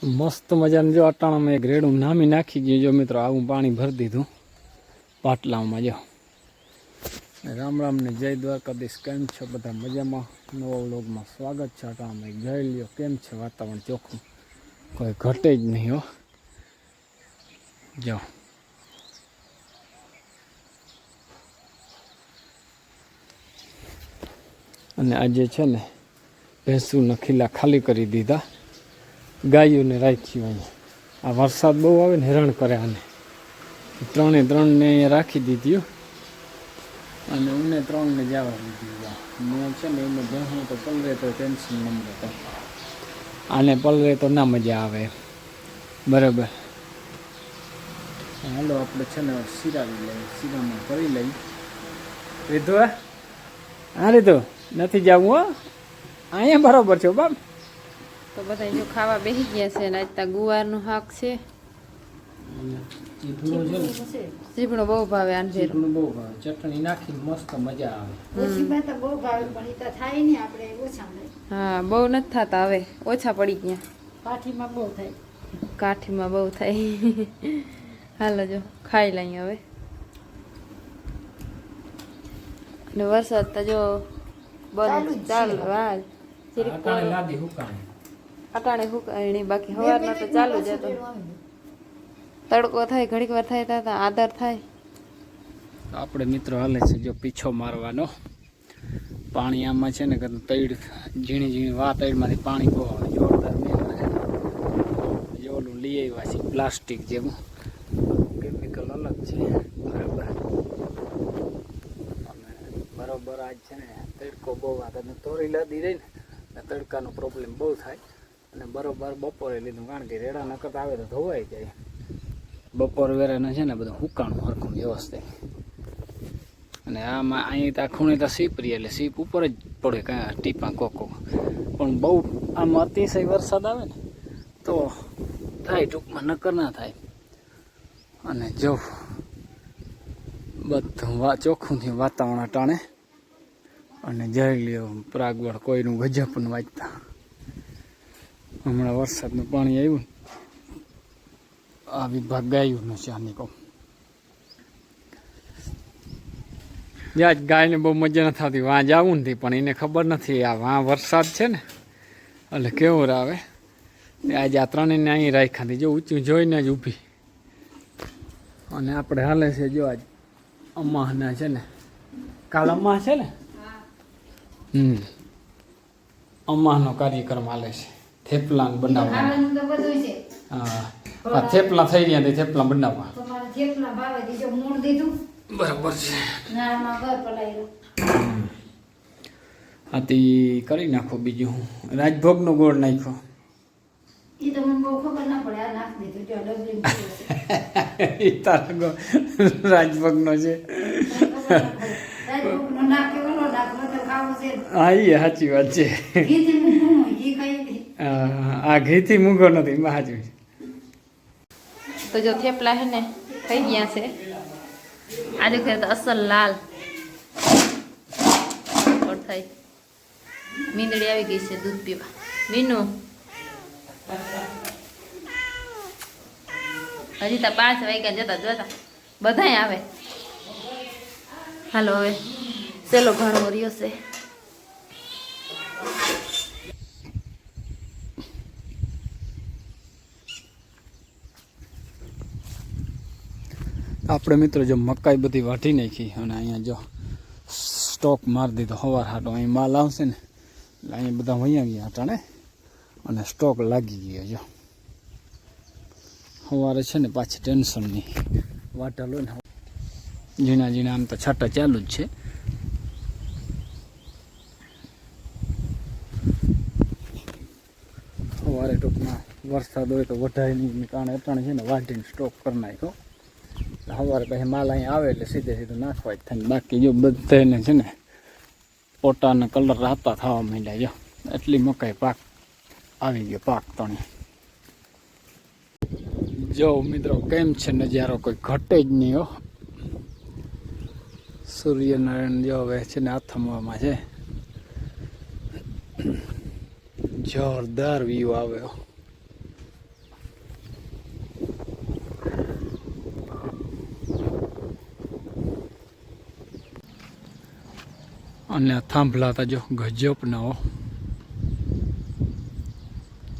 મસ્ત મજાનું જો અટાણામાં એક રેડું નામી નાખી ગયું. જો મિત્રો આવું પાણી ભરી દીધું પાટલામાં. જો રામ રામ ને જય દ્વારકાધીશ. કેમ છો બધા? મજામાં? નવા વ્લોગમાં સ્વાગત છે. અટાણામાં એક જઈ લ્યો. કેમ છે વાતાવરણ? ચોખ્ખું, કોઈ ઘટે જ નહીં હો. જો અને આજે છે ને ભેંસુના ખીલા ખાલી કરી દીધા, ગાયોને રાખ્યું. અહીંયા આ વરસાદ બહુ આવે ને હેરાન કરે આને. ત્રણને અહીંયા રાખી દીધી અને ઉને ત્રણને જવા દીધી. મેં છે ને એને ભેંસું તો પલરે તો ટેન્શન ન મળે, આને પલરે તો ના મજા આવે. બરાબર. હાલો આપણે છે ને સિરાવી લઈએ, સિરામાં કરી લઈ. રીધું હા રીધું નથી જવું હો, અહીંયા બરાબર છે બાપ. તો બધા જો ખાવા બેસી ગયા છે ને આજ ગુવારનું શાક છે. ચીપણું બહુ ભાવે આને. ચીપણું બહુ ભાવે, ચટણી નાખીને મસ્ત મજા આવે. હા બહુ નથી થતા હવે, ઓછા પડી ગયા. કાઠીમાં બહુ થાય. હાલો જો ખાઈ લઈએ હવે. ને વરસાદ તો જો બંધ ચાલુ. હા અટાણે હુકાય, બાકી સવારના તો ચાલુ જ હતો. તડકો થાય, ઘડીક વાર થાય તો આદર થાય. આપણે મિત્રો હાલે છે જો પીછો મારવાનો. પાણી આમાં છે ને તૈડ ઝીણી ઝીણી તૈડમાંથી પાણી બહુ આવે, જોરદાર. મેં ઓલું લઈ આવ્યા છે પ્લાસ્ટિક જેવું, કેમિકલ અલગ છે. બરાબર. બરોબર. આજ છે ને તડકો બહુ આવે, તોરી લાદી રહી ને તડકાનો પ્રોબ્લેમ બહુ થાય. અને બરોબર બપોરે લીધું, કારણ કે રેડા નકર આવે તો ધોવાઈ જાય. બપોર વેરાને છે ને બધું હુકાણું હરખું વ્યવસ્થિત. અને આમાં અહીં ત્યાં ખૂણે તો સીપ રહી, એટલે સીપ ઉપર જ પડે કાંઈ ટીપા કોકો. પણ બહુ આમાં અતિશય વરસાદ આવે ને તો થાય, ટૂંકમાં નકર ના થાય. અને જો બધું ચોખ્ખુંથી વાતાવરણ ટાણે. અને જઈ લ્યો પ્રાગવડ કોઈનું ગજબનું વાંચતા. હમણાં વરસાદનું પાણી આવ્યું, આ વિભાગ ગાયું છે આની કહું. આજ ગાયને બહુ મજા નથી આવતી વાં જવું નથી, પણ એને ખબર નથી આ વાં વરસાદ છે ને એટલે કેવું આવે. આજે આ ત્રણેયને અહીં રાખ્યા હતી, જો ઊંચું જોઈને જ ઊભી. અને આપણે હાલે છે જો આજ અમાહના છે ને, કાલ અમાહ છે ને. અમાહનો કાર્યક્રમ હાલે છે. થેપલા બનાવવાનું. હા થેપલા થઈ ગયા, થેપલા બનાવવા. બરાબર છે. આથી કરી નાખો. બીજું હું રાજભોગનો ગોળ નાખ્યો. રાજભોગનો છે. હા એ સાચી વાત છે. આ ઘીથી મૂંગો નથી સાચું. તો જો થેપલા હે ને થઈ ગયા છે. આજે ખેર તો અસલ લાલ થાય. મીંદડી આવી ગઈ છે દૂધ પીવા. મીનુ હજી તો 5 વાગ્યા જતા જોતા બધાય આવે. હાલો હવે સેલો ઘણો રહ્યો છે. આપણે મિત્રો જો મકાઈ બધી વાટી નાખી અને અહીંયા જો સ્ટોક મારી દીધો. સવાર હાટો અહીં માલ આવશે ને એટલે અહીંયા બધા વઅહીંયા ગયા અટાણે અને સ્ટોક લાગી ગયો. જો સવારે છે ને પાછી ટેન્શન નહીં. વાટા લો ને ઝીણા ઝીણા આમ તો છાંટા ચાલુ જ છે. સવારે ટૂંકમાં વરસાદ હોય તો વઢાઈની કારણે અટાણે છે ને વાટીને સ્ટોક કરી નાખ્યો. સવારે પછી માલ અહીંયા આવે એટલે સીધે સીધું નાખવા જ થાય. બાકી જો બધાને છે ને પોટાના કલર રાતા થવા માંડ્યા. જો એટલી મકાઈ પાક આવી ગયો, પાક તણી. જો મિત્રો કેમ છે નજારો, કોઈ ઘટે જ નહીં હો. સૂર્યનારાયણ જો હવે છે ને આથમવામાં છે. જોરદાર વ્યૂ આવ્યો. અને આ થાંભલા હતા જો ગજબ ના હો.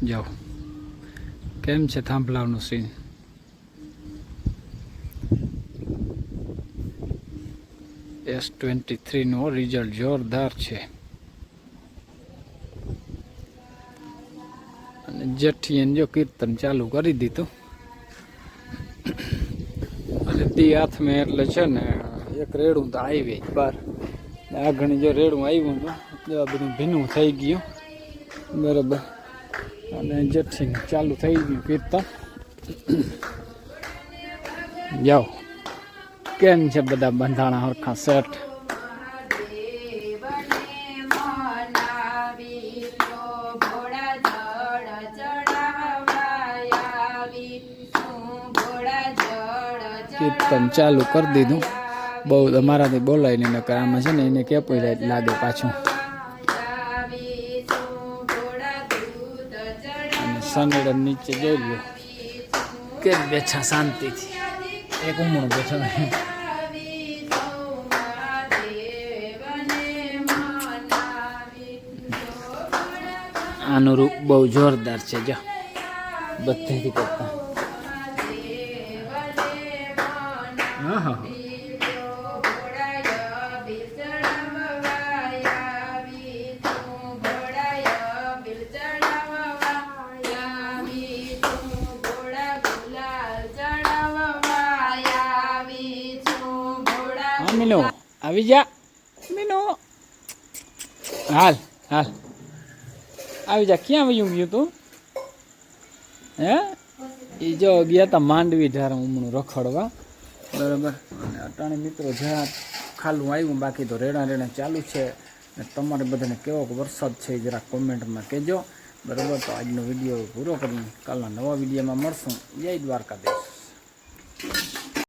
જાઓ કેમ છે થાંભલાનું સીન. S23 નો રિઝલ્ટ જોરદાર છે. અને જેઠીએ જો કીર્તન ચાલુ કરી દીધું. અને તે હાથમાં એટલે છે ને એક રેડું તો આવી બહાર. આગળ જો રેડું આવ્યું હતું જો આ બધું ભીનું થઈ ગયું બરાબર. અને જેઠી ચાલુ થઈ ગયું કીર્તન. જાઓ કેમ છે બધા બંધાણા હરખા સેટ. કીર્તન ચાલુ કરી દીધું. બહુ અમારાથી બોલાય નહીં નકર આમાં છે ને એને કેપોરાઇટ લાગે પાછું. અને સનેડ નીચે જોઈ લો કેમ બેઠા શાંતિથી. એક ઉમણું બેઠો આનું રૂપ બહુ જોરદાર છે જો બધેથી કરતા. હા હા મીનુ આવી જા. મીનુ હાલ હાલ આવી જા. ક્યાં વયું ગયું તું? હે એ જો ગયા તા માંડવી ધારા ઉમણું રખડવા બરાબર. અને અટાણે મિત્રો જ્યાં ખાલું આવ્યું બાકી તો રેડા રેડા ચાલુ છે. અને તમારે બધાને કેવો વરસાદ છે એ જરા કોમેન્ટમાં કહેજો બરાબર. તો આજનો વિડીયો પૂરો કરીને કાલના નવા વિડીયોમાં મળશું. જય દ્વારકાધીશ.